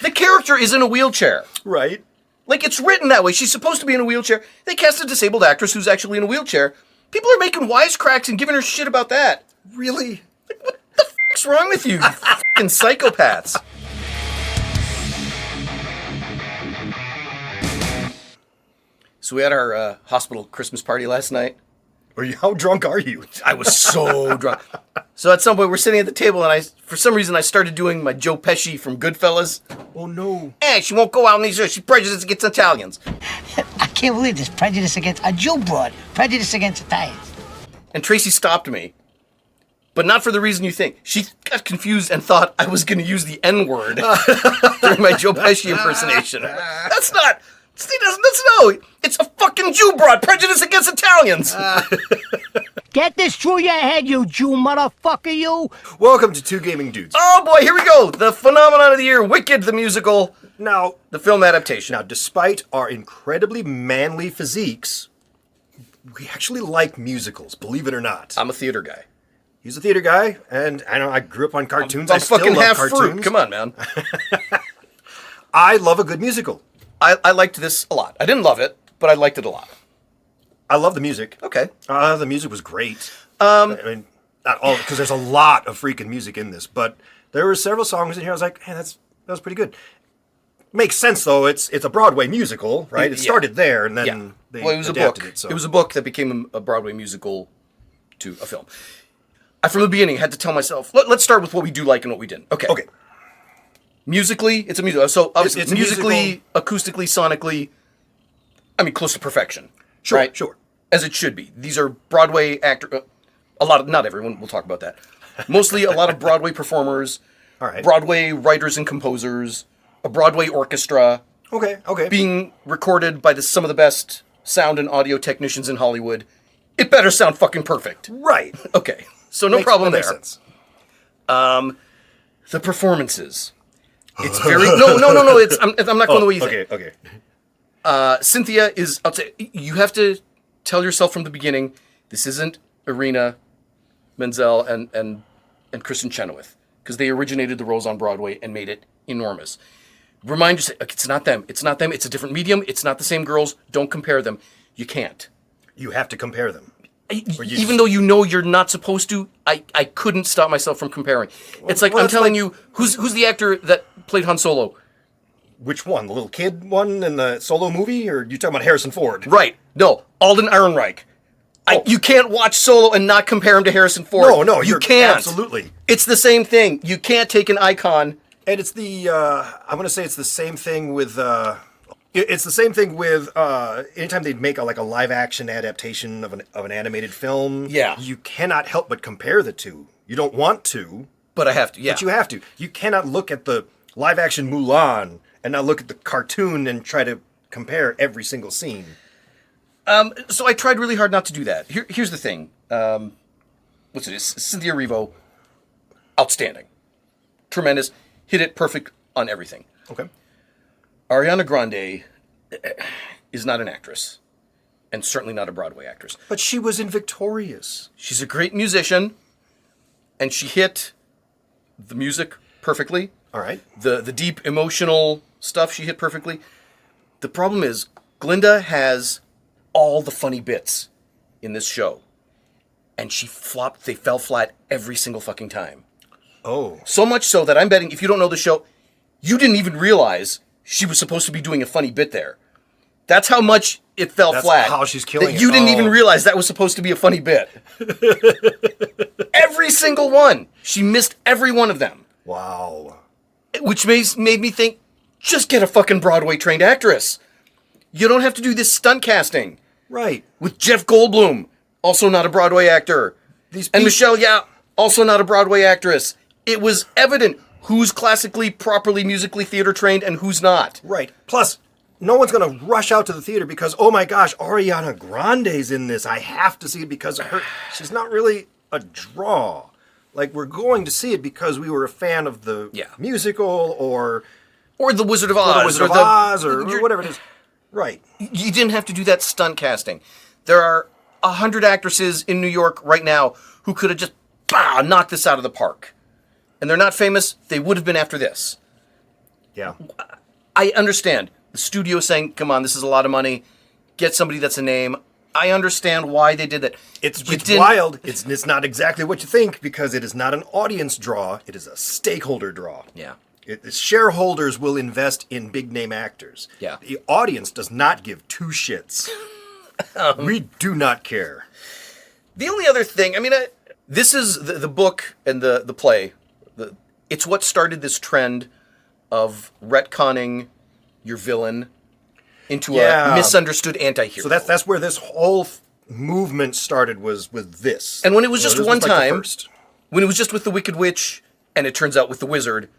The character is in a wheelchair. Right. Like, it's written that way. She's supposed to be in a wheelchair. They cast a disabled actress who's actually in a wheelchair. People are making wisecracks and giving her shit about that. Really? Like, what the fuck's wrong with you fucking psychopaths? So we had our hospital Christmas party last night. How drunk are you? I was so drunk. So at some point, we're sitting at the table, and for some reason, I started doing my Joe Pesci from Goodfellas. Oh, no. She won't go out on these. She's prejudiced against Italians. I can't believe this prejudice against a Jew broad. Prejudice against Italians. And Tracy stopped me. But not for the reason you think. She got confused and thought I was going to use the N-word during my Joe Pesci impersonation. That's not... It's a fucking Jew broad. Prejudice against Italians. Get this through your head, you Jew motherfucker, you. Welcome to Two Gaming Dudes. Oh boy, here we go. The phenomenon of the year, Wicked the musical. Now, the film adaptation. Now, despite our incredibly manly physiques, we actually like musicals, believe it or not. I'm a theater guy. He's a theater guy, and I know I grew up on cartoons. I'm I still fucking love half cartoons. fruit. Come on, man. I love a good musical. I liked this a lot. I didn't love it, but I liked it a lot. I love the music. Okay. The music was great. I mean, not all, because there's a lot of freaking music in this, but there were several songs in here I was like, hey, that was pretty good. Makes sense, though. It's a Broadway musical, right? It started there, and then they adapted it. So. It was a book that became a Broadway musical to a film. I, from the beginning, had to tell myself, let's start with what we do like and what we didn't. Okay. Musically, it's a musical. So, obviously, it's musically, acoustically, sonically, I mean, close to perfection. Sure, right? Sure. As it should be. These are Broadway actors, not everyone, we'll talk about that. Mostly a lot of Broadway performers, all right. Broadway writers and composers, a Broadway orchestra. Okay. Being recorded by some of the best sound and audio technicians in Hollywood. It better sound fucking perfect. Right. Okay. So no problem there. Makes sense. The performances. It's very no. I'm not going the way you think. Okay. Cynthia is. I'll say you have to tell yourself from the beginning. This isn't Irina Menzel and Kristen Chenoweth, because they originated the roles on Broadway and made it enormous. Remind yourself, it's not them. It's not them. It's a different medium. It's not the same girls. Don't compare them. You can't. You have to compare them. Even though you know you're not supposed to, I couldn't stop myself from comparing. It's like, I'm telling you, who's the actor that played Han Solo? Which one? The little kid one in the Solo movie? Or are you talking about Harrison Ford? Right. No, Alden Ehrenreich. You can't watch Solo and not compare him to Harrison Ford. No, you can't. Absolutely. It's the same thing. You can't take an icon. And it's I'm going to say it's the same thing with... It's the same thing with anytime they make a live action adaptation of an animated film. Yeah. You cannot help but compare the two. You don't want to. But I have to, yeah. But you have to. You cannot look at the live action Mulan and not look at the cartoon and try to compare every single scene. So I tried really hard not to do that. Here's the thing. What's it? Cynthia Erivo, outstanding. Tremendous. Hit it perfect on everything. Okay. Ariana Grande is not an actress, and certainly not a Broadway actress. But she was in Victorious. She's a great musician, and she hit the music perfectly. All right. The deep emotional stuff she hit perfectly. The problem is, Glinda has all the funny bits in this show, and they fell flat every single fucking time. Oh. So much so that I'm betting, if you don't know the show, you didn't even realize she was supposed to be doing a funny bit there. That's how much it fell flat. That's how she's killing that it. You didn't even realize that was supposed to be a funny bit. Every single one. She missed every one of them. Wow. Which made me think, just get a fucking Broadway-trained actress. You don't have to do this stunt casting. Right. With Jeff Goldblum, also not a Broadway actor. And Michelle Yeoh, also not a Broadway actress. It was evident who's classically, properly, musically theater trained and who's not. Right. Plus, no one's going to rush out to the theater because, oh my gosh, Ariana Grande's in this. I have to see it because of her. She's not really a draw. Like, we're going to see it because we were a fan of the musical or The Wizard of Oz. Or whatever it is. Right. You didn't have to do that stunt casting. There are 100 actresses in New York right now who could have just knocked this out of the park. And they're not famous. They would have been after this. Yeah. I understand the studio saying, "Come on, this is a lot of money. Get somebody that's a name." I understand why they did that. It's wild. It's not exactly what you think because it is not an audience draw. It is a stakeholder draw. Yeah. The shareholders will invest in big name actors. Yeah. The audience does not give two shits. We do not care. The only other thing, I mean, this is the book and the play. It's what started this trend of retconning your villain into a misunderstood anti-hero. So that's where this whole movement started, was with this. And when it was just this one was like the time, first. when it was just with the Wicked Witch, and it turns out with the Wizard,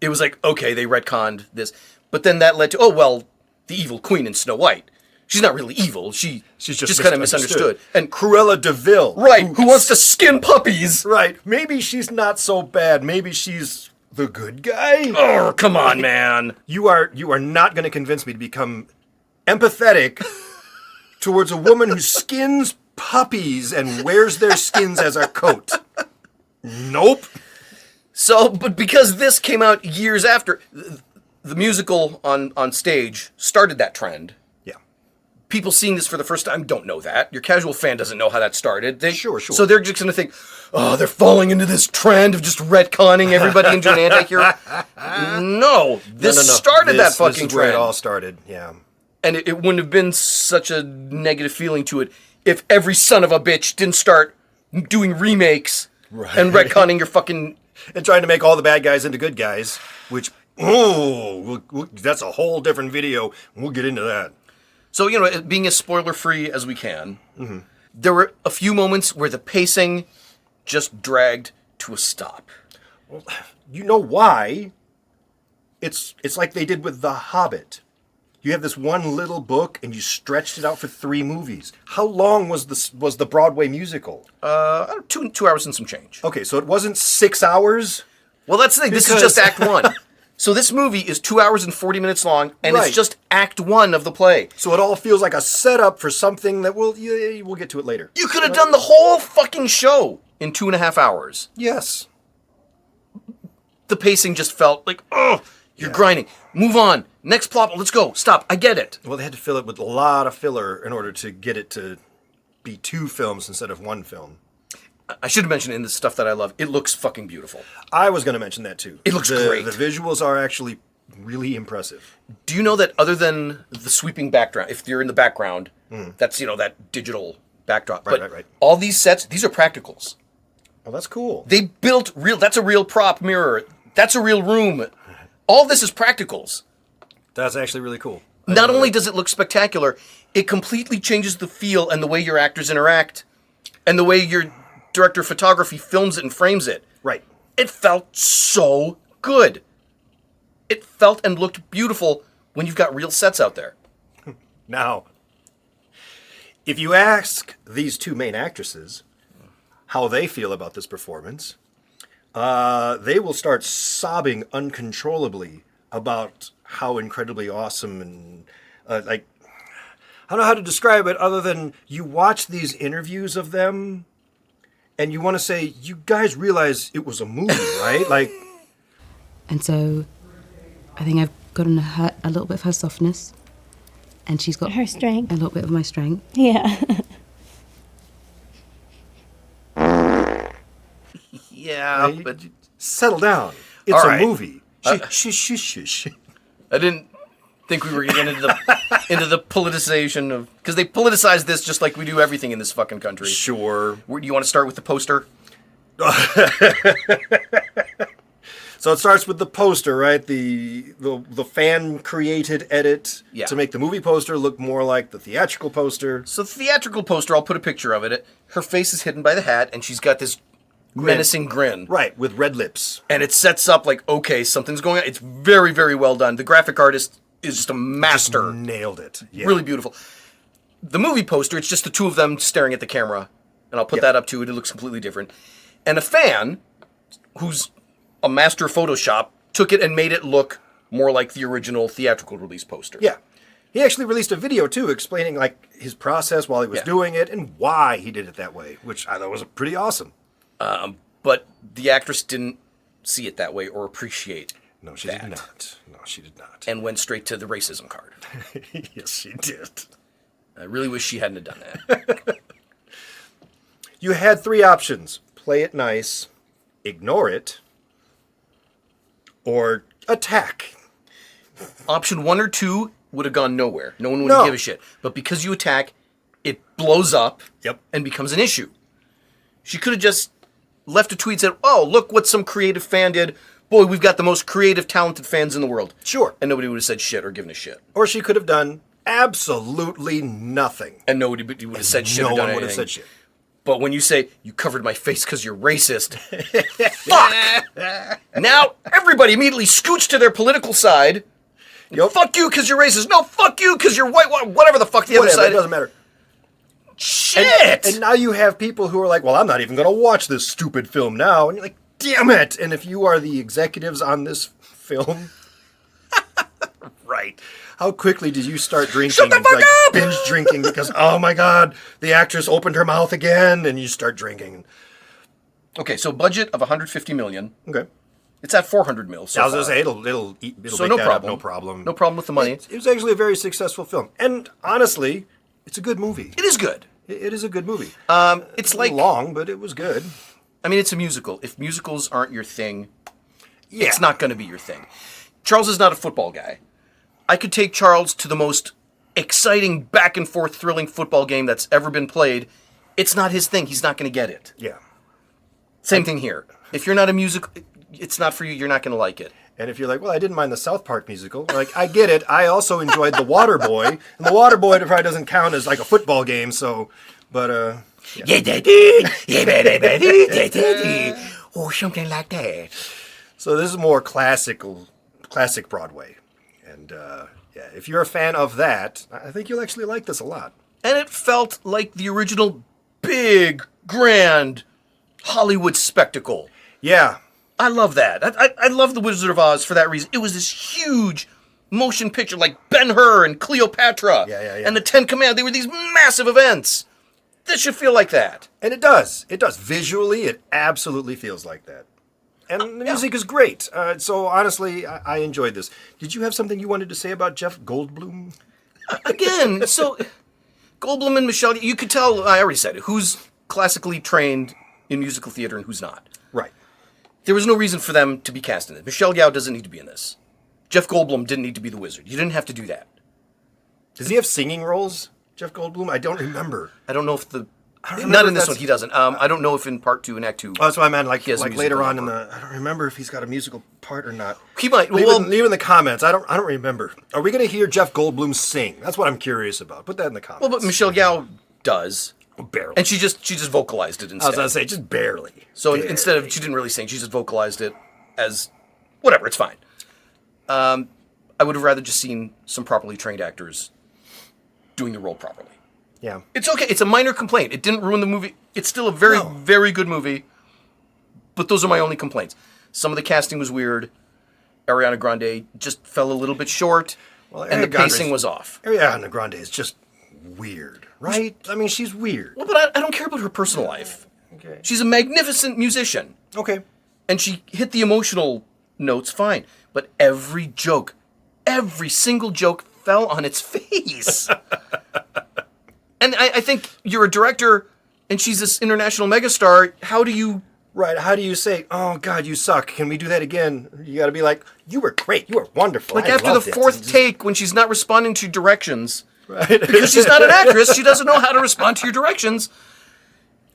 it was like, okay, they retconned this. But then that led to, oh, well, the evil queen in Snow White. She's not really evil. She's just kind of misunderstood. And Cruella DeVille. right, who wants to skin puppies. Right. Maybe she's not so bad. Maybe she's the good guy. Oh, come on, man. You are not going to convince me to become empathetic towards a woman who skins puppies and wears their skins as a coat. Nope. So, but because this came out years after, the musical on stage started that trend. Yeah. People seeing this for the first time don't know that. Your casual fan doesn't know how that started. Sure. So they're just going to think, oh, they're falling into this trend of just retconning everybody into an anti-hero. No. This started that fucking this is trend. where it all started, yeah. And it wouldn't have been such a negative feeling to it if every son of a bitch didn't start doing remakes and retconning your fucking... And trying to make all the bad guys into good guys, which, that's a whole different video. We'll get into that. So, being as spoiler-free as we can, there were a few moments where the pacing just dragged to a stop. Well, you know why? It's like they did with The Hobbit. You have this one little book, and you stretched it out for 3 movies. How long was the Broadway musical? 2 hours and some change. Okay, so it wasn't 6 hours? Well, that's the thing. This is just Act 1. So this movie is 2 hours and 40 minutes long, and Right. it's just Act 1 of the play. So it all feels like a setup for something that we'll get to it later. You could have done the whole fucking show in 2.5 hours. Yes. The pacing just felt like, oh, you're grinding. Move on. Next plot. Let's go. Stop. I get it. Well, they had to fill it with a lot of filler in order to get it to be 2 films instead of 1 film. I should have mentioned in the stuff that I love, it looks fucking beautiful. I was going to mention that too. It looks great. The visuals are actually really impressive. Do you know that other than the sweeping background, if you're in the background, that's, that digital backdrop. Right. All these sets, these are practicals. Oh, that's cool. They built that's a real prop mirror. That's a real room. All this is practicals. That's actually really cool. Not only does it look spectacular, it completely changes the feel and the way your actors interact and the way your director of photography films it and frames it. Right. It felt so good. It felt and looked beautiful when you've got real sets out there. Now, if you ask these 2 main actresses how they feel about this performance, they will start sobbing uncontrollably about how incredibly awesome and I don't know how to describe it other than you watch these interviews of them and you want to say, you guys realize it was a movie, right? And so I think I've gotten a little bit of her softness, and she's got her strength, a little bit of my strength. Yeah. Yeah, but settle down. It's All a right. movie. Shh. I didn't think we were getting into the politicization of, because they politicize this just like we do everything in this fucking country. Sure. Do you want to start with the poster? So it starts with the poster, right? The fan created edit to make the movie poster look more like the theatrical poster. So the theatrical poster, I'll put a picture of it. Her face is hidden by the hat, and she's got this menacing grin. Right, with red lips. And it sets up like, okay, something's going on. It's very, very well done. The graphic artist is just a master. Just nailed it. Yeah. Really beautiful. The movie poster, it's just the 2 of them staring at the camera. And I'll put that up too. It looks completely different. And a fan, who's a master of Photoshop, took it and made it look more like the original theatrical release poster. Yeah. He actually released a video too explaining like his process while he was doing it and why he did it that way, which I thought was pretty awesome. But the actress didn't see it that way or appreciate No, she did not. No, she did not. and went straight to the racism card. Yes, she did. I really wish she hadn't have done that. You had 3 options. Play it nice, ignore it, or attack. Option 1 or 2 would have gone nowhere. No one would No. give a shit. But because you attack, it blows up Yep. and becomes an issue. She could have just left a tweet and said, oh, look what some creative fan did. Boy, we've got the most creative, talented fans in the world. Sure. And nobody would have said shit or given a shit. Or she could have done absolutely nothing. And nobody would have said shit No or done one would have anything. said shit. But when you say, you covered my face because you're racist, fuck! Now, everybody immediately scoots to their political side. Yep. Fuck you because you're racist. No, fuck you because you're white. Whatever the fuck the other Whatever, side it doesn't matter. Shit! And now you have people who are like, well, I'm not even going to watch this stupid film now. And you're like, damn it. And if you are the executives on this film, right. How quickly did you start drinking? Shut the fuck up! Binge drinking because, oh my God, the actress opened her mouth again, and you start drinking. Okay, so budget of 150 million. Okay. It's at 400 mil. So I was far. going to say, it'll So make no that problem. up, no problem. No problem with the money. It was actually a very successful film. And honestly, it's a good movie. It is good. It is a good movie. It's like long, but it was good. I mean, it's a musical. If musicals aren't your thing, Yeah. it's not going to be your thing. Charles is not a football guy. I could take Charles to the most exciting, back and forth, thrilling football game that's ever been played. It's not his thing. He's not going to get it. Yeah. Same thing here. If you're not a musical, it's not for you. You're not going to like it. And if you're like, well, I didn't mind the South Park musical, like, I get it. I also enjoyed The Waterboy. And The Waterboy probably doesn't count as like a football game, so, but, or something like that. So this is more classic Broadway. And, yeah, if you're a fan of that, I think you'll actually like this a lot. And it felt like the original big, grand Hollywood spectacle. Yeah. I love that. I love The Wizard of Oz for that reason. It was this huge motion picture like Ben-Hur and Cleopatra Yeah. and the Ten Commandments. They were these massive events. This should feel like that. And it does. It does. Visually, it absolutely feels like that. And the music is great. So honestly, I enjoyed this. Did you have something you wanted to say about Jeff Goldblum? Again, so Goldblum and Michelle, you could tell, I already said it, who's classically trained in musical theater and who's not. Right. There was no reason for them to be cast in it. Michelle Yeoh doesn't need to be in this. Jeff Goldblum didn't need to be the wizard. You didn't have to do that. Does he have singing roles, Jeff Goldblum? I don't remember. I don't know if don't not remember in if this that's- one, he doesn't. I don't know if in part 2 and act 2. Oh, that's what I meant. Like He has a later musical on in number. I don't remember if he's got a musical part or not. He might. Leave in the comments. I don't remember. Are we going to hear Jeff Goldblum sing? That's what I'm curious about. Put that in the comments. well, but Michelle Yeoh does. barely. And she just vocalized it I instead. was going to say just barely. So Barely. instead of, she didn't really sing, she just vocalized it as, whatever, it's fine. I would have rather just seen some properly trained actors doing the role properly. Yeah. It's okay, it's a minor complaint. It didn't ruin the movie. It's still a very, very good movie. But those are my only complaints. Some of the casting was weird. Ariana Grande just fell a little bit short. Well, And the Ariana Grande's- pacing was off. Ariana Grande is just weird, right? I mean, she's weird. Well, but I don't care about her personal life. Okay. She's a magnificent musician. Okay. And she hit the emotional notes fine. But every joke, every single joke fell on its face. And I think you're a director and she's this international megastar. How do you... Right. How do you say, oh, God, you suck. Can we do that again? You got to be like, you were great. You were wonderful. Like I after the loved it." fourth take when she's not responding to directions. Right. Because she's not an actress. She doesn't know how to respond to your directions.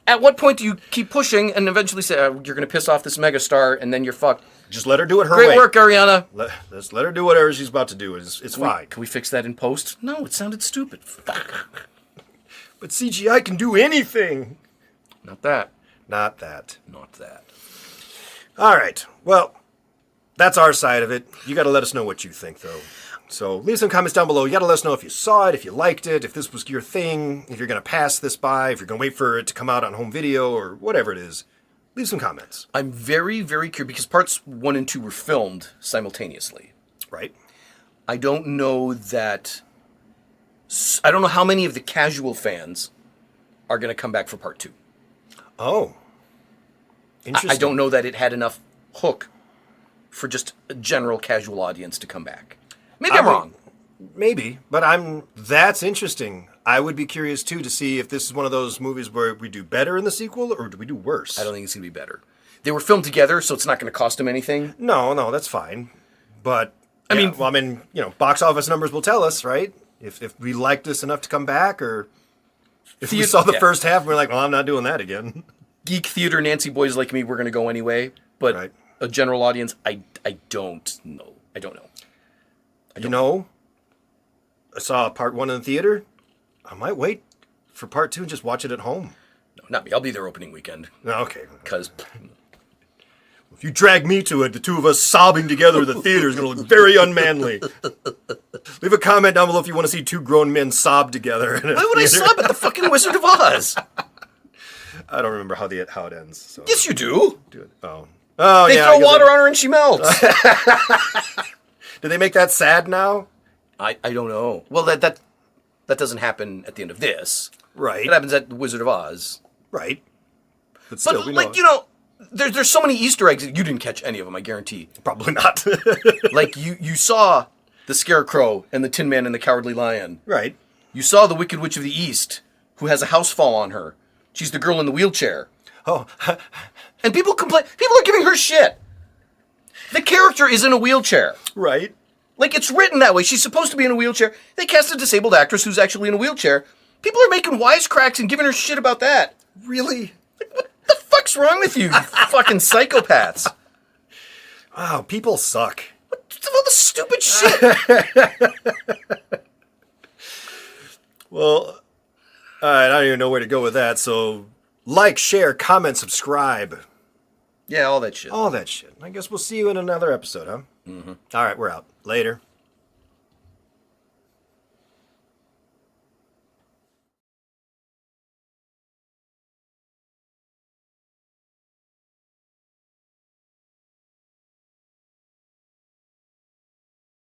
At what point do you keep pushing and eventually say, oh, you're going to piss off this megastar and then you're fucked? Just let her do it her Great way. work, Ariana. Let's let her do whatever she's about to do. It's fine. Can we fix that in post? No, it sounded stupid. But CGI can do anything. Not that. Not that. Not that. All right. Well, that's our side of it. You got to let us know what you think, though. So leave some comments down below. You got to let us know if you saw it, if you liked it, if this was your thing, if you're going to pass this by, if you're going to wait for it to come out on home video or whatever it is. Leave some comments. I'm very, very curious because parts 1 and 2 were filmed simultaneously. Right? I don't know how many of the casual fans are going to come back for part 2. Oh. Interesting. I don't know that it had enough hook for just a general casual audience to come back. Maybe I'm wrong. Maybe, but that's interesting. I would be curious too to see if this is one of those movies where we do better in the sequel or do we do worse. I don't think it's going to be better. They were filmed together, so it's not going to cost them anything. No, that's fine. But I mean, box office numbers will tell us, right? If we liked this enough to come back, or if we saw the first half and we're like, well, I'm not doing that again. Geek theater Nancy boys like me, we're going to go anyway. But a general audience, I don't know. I don't know. I saw part 1 in the theater. I might wait for part 2 and just watch it at home. No, not me. I'll be there opening weekend. Okay. Because if you drag me to it, the two of us sobbing together in the theater is going to look very unmanly. Leave a comment down below if you want to see two grown men sob together. Why would I sob at the fucking Wizard of Oz? I don't remember how it ends. So. Yes, you do. Oh, they throw water on her and she melts. Do they make that sad now? I don't know. Well, that doesn't happen at the end of this. Right. It happens at the Wizard of Oz. Right. But still, we like, know. There's so many Easter eggs. You didn't catch any of them, I guarantee. Probably not. Like, you saw the Scarecrow and the Tin Man and the Cowardly Lion. Right. You saw the Wicked Witch of the East, who has a house fall on her. She's the girl in the wheelchair. Oh. And people complain. People are giving her shit. The character is in a wheelchair. Right. Like, it's written that way. She's supposed to be in a wheelchair. They cast a disabled actress who's actually in a wheelchair. People are making wisecracks and giving her shit about that. Really? Like, what the fuck's wrong with you fucking psychopaths? Wow, people suck. What's all the stupid shit? Well, all right, I don't even know where to go with that. So, like, share, comment, subscribe. Yeah, all that shit. All that shit. I guess we'll see you in another episode, huh? Mm-hmm. All right, we're out. Later.